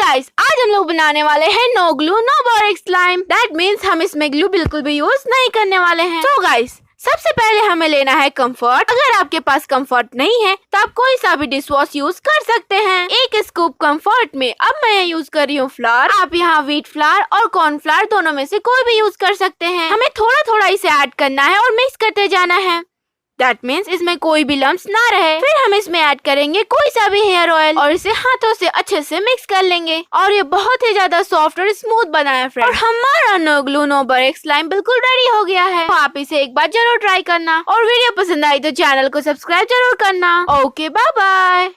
Guys, आज हम लोग बनाने वाले हैं no glue no borax slime. That means हम इसमें ग्लू बिल्कुल भी यूज नहीं करने वाले हैं। तो गाइस, सबसे पहले हमें लेना है कंफर्ट। अगर आपके पास कंफर्ट नहीं है तो आप कोई सा भी डिश वॉश यूज कर सकते हैं। एक स्कूप कंफर्ट में अब मैं यूज कर रही हूँ फ्लावर। आप यहाँ व्हीट फ्लावर और कॉर्न फ्लावर दोनों में से कोई भी यूज कर सकते हैं। हमें थोड़ा थोड़ा इसे ऐड करना है और मिक्स करते जाना है। दैट मीन्स इसमें कोई भी लम्प्स ना रहे। फिर हम इसमें ऐड करेंगे कोई सा भी हेयर ऑयल और इसे हाथों से अच्छे से मिक्स कर लेंगे और ये बहुत ही ज्यादा सॉफ्ट और स्मूथ बना है फ्रेंड। और हमारा no glue no borax slime बिल्कुल रेडी हो गया है। तो आप इसे एक बार जरूर ट्राई करना और वीडियो पसंद आई तो चैनल को सब्सक्राइब जरूर करना। Okay, bye bye.